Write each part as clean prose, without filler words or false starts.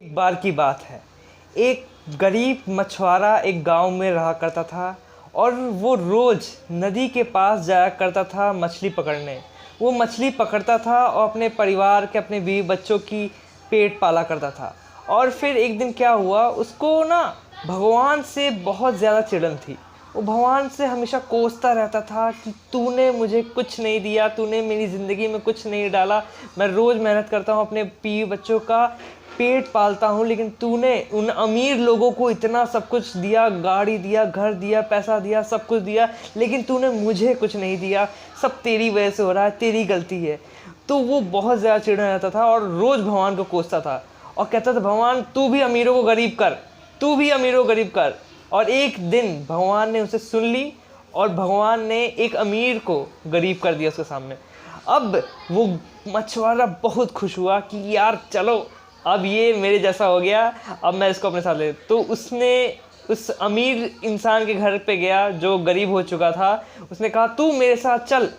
एक बार की बात है, एक गरीब मछुआरा एक गांव में रहा करता था और वो रोज़ नदी के पास जाया करता था मछली पकड़ने। वो मछली पकड़ता था और अपने परिवार के, अपने बीवी बच्चों की पेट पाला करता था। और फिर एक दिन क्या हुआ, उसको ना भगवान से बहुत ज़्यादा चिढ़न थी। वो भगवान से हमेशा कोसता रहता था कि तूने मुझे कुछ नहीं दिया, तूने मेरी ज़िंदगी में कुछ नहीं डाला। मैं रोज़ मेहनत करता हूँ, अपने बीवी बच्चों का पेट पालता हूँ, लेकिन तूने उन अमीर लोगों को इतना सब कुछ दिया, गाड़ी दिया, घर दिया, पैसा दिया, सब कुछ दिया, लेकिन तूने मुझे कुछ नहीं दिया। सब तेरी वजह से हो रहा है, तेरी गलती है। तो वो बहुत ज़्यादा चिढ़ रहता था और रोज़ भगवान को कोसता था और कहता था, भगवान तू भी अमीरों को गरीब कर, तू भी अमीरों को गरीब कर। और एक दिन भगवान ने उसे सुन ली और भगवान ने एक अमीर को गरीब कर दिया उसके सामने। अब वो मछुआरा बहुत खुश हुआ कि यार चलो, अब ये मेरे जैसा हो गया, अब मैं इसको अपने साथ ले। तो उसने उस अमीर इंसान के घर पे गया जो गरीब हो चुका था। उसने कहा, तू मेरे साथ चल,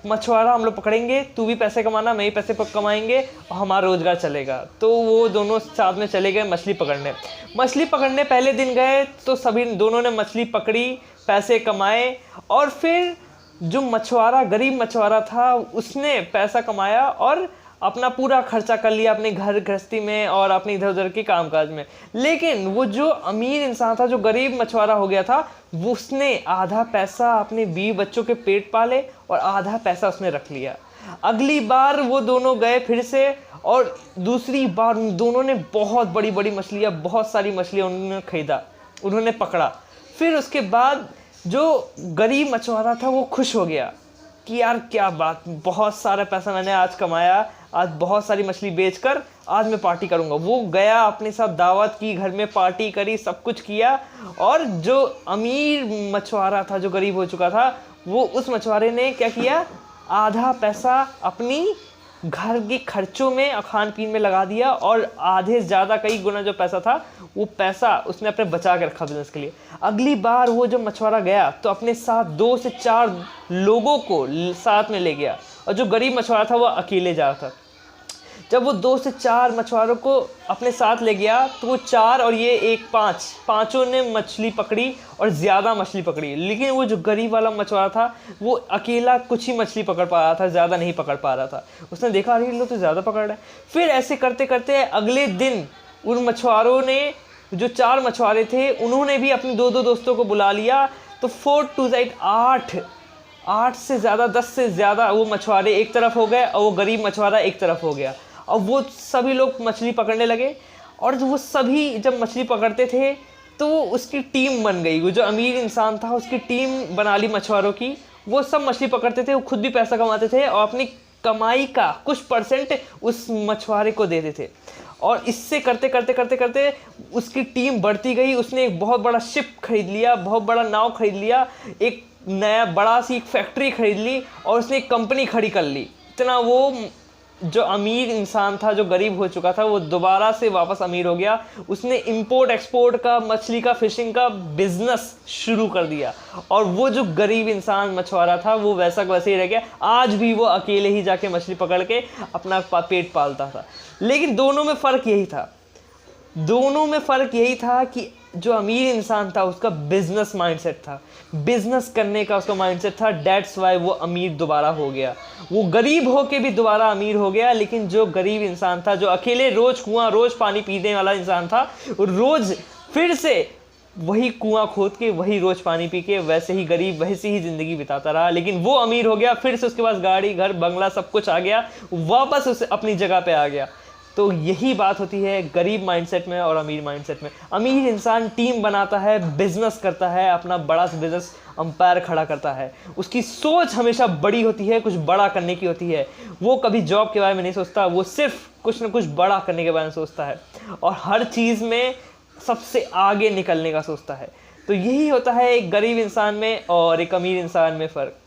मछुआरा हम लोग पकड़ेंगे, तू भी पैसे कमाना, मैं ही पैसे कमाएंगे और हमारा रोजगार चलेगा। तो वो दोनों साथ में चले गए मछली पकड़ने। मछली पकड़ने पहले दिन गए तो सभी दोनों ने मछली पकड़ी, पैसे कमाए। और फिर जो मछुआरा, गरीब मछुआरा था, उसने पैसा कमाया और अपना पूरा खर्चा कर लिया अपने घर गृहस्थी में और अपने इधर उधर के कामकाज में। लेकिन वो जो अमीर इंसान था, जो गरीब मछुआरा हो गया था, वो उसने आधा पैसा अपने बीवी बच्चों के पेट पाले और आधा पैसा उसने रख लिया। अगली बार वो दोनों गए फिर से और दूसरी बार उन दोनों ने बहुत बड़ी बड़ी मछलियाँ, बहुत सारी मछलियाँ उन्होंने खरीदा, उन्होंने पकड़ा। फिर उसके बाद जो गरीब मछुआरा था वो खुश हो गया कि यार क्या बात, बहुत सारा पैसा मैंने आज कमाया, आज बहुत सारी मछली बेचकर आज मैं पार्टी करूंगा। वो गया, अपने साथ दावत की, घर में पार्टी करी, सब कुछ किया। और जो अमीर मछुआरा था, जो गरीब हो चुका था, वो उस मछुआरे ने क्या किया, आधा पैसा अपनी घर के खर्चों में और खान पीन में लगा दिया और आधे से ज़्यादा, कई गुना जो पैसा था, वो पैसा उसने अपने बचा के रखा बिजनेस के लिए। अगली बार वो जब मछुआरा गया तो अपने साथ 2 से 4 लोगों को साथ में ले गया और जो गरीब मछुआरा था वो अकेले जा रहा था। जब वो 2 से 4 मछुआरों को अपने साथ ले गया तो वो 4 और ये एक 5, पांचों ने मछली पकड़ी और ज़्यादा मछली पकड़ी। लेकिन वो जो गरीब वाला मछुआरा था वो अकेला कुछ ही मछली पकड़ पा रहा था, ज़्यादा नहीं पकड़ पा रहा था। उसने देखा, अरे लोग तो ज़्यादा पकड़ रहे हैं। फिर ऐसे करते करते अगले दिन उन मछुआरों ने, जो 4 मछुआरे थे, उन्होंने भी अपने 2-2 दोस्तों को बुला लिया। तो 4 to 8 से ज़्यादा, 10 से ज़्यादा वो मछुआरे एक तरफ हो गए और वो गरीब मछुआरा एक तरफ हो गया। और वो सभी लोग मछली पकड़ने लगे और वो सभी जब मछली पकड़ते थे तो उसकी टीम बन गई। वो जो अमीर इंसान था उसकी टीम बना ली मछुआरों की। वो सब मछली पकड़ते थे, वो खुद भी पैसा कमाते थे और अपनी कमाई का कुछ परसेंट उस मछुआरे को देते थे। और इससे करते करते करते करते उसकी टीम बढ़ती गई। उसने एक बहुत बड़ा शिप खरीद लिया, बहुत बड़ा नाव खरीद लिया, एक नया बड़ा सी एक फैक्ट्री खरीद ली और उसने एक कंपनी खड़ी कर ली। इतना वो जो अमीर इंसान था, जो गरीब हो चुका था, वो दोबारा से वापस अमीर हो गया। उसने इंपोर्ट एक्सपोर्ट का, मछली का, फिशिंग का बिजनेस शुरू कर दिया। और वो जो गरीब इंसान मछुआरा था वो वैसा वैसे ही रह गया। आज भी वो अकेले ही जाके मछली पकड़ के अपना पेट पालता था। लेकिन दोनों में फ़र्क यही था कि जो अमीर इंसान था उसका बिजनेस माइंडसेट था, बिजनेस करने का उसका माइंडसेट था। डेट्स वाई वो अमीर दोबारा हो गया। वो गरीब होके भी दोबारा अमीर हो गया। लेकिन जो गरीब इंसान था, जो अकेले रोज पानी पीने वाला इंसान था, रोज फिर से वही कुआं खोद के, वही रोज पानी पी के, वैसे ही गरीब, वैसे ही जिंदगी बिताता रहा। लेकिन वो अमीर हो गया, फिर से उसके पास गाड़ी, घर, बंगला सब कुछ आ गया, वापस उसे अपनी जगह पे आ गया। तो यही बात होती है गरीब माइंडसेट में और अमीर माइंडसेट में। अमीर इंसान टीम बनाता है, बिजनेस करता है, अपना बड़ा बिजनेस अंपायर खड़ा करता है। उसकी सोच हमेशा बड़ी होती है, कुछ बड़ा करने की होती है। वो कभी जॉब के बारे में नहीं सोचता, वो सिर्फ कुछ ना कुछ बड़ा करने के बारे में सोचता है और हर चीज़ में सबसे आगे निकलने का सोचता है। तो यही होता है एक गरीब इंसान में और एक अमीर इंसान में फ़र्क।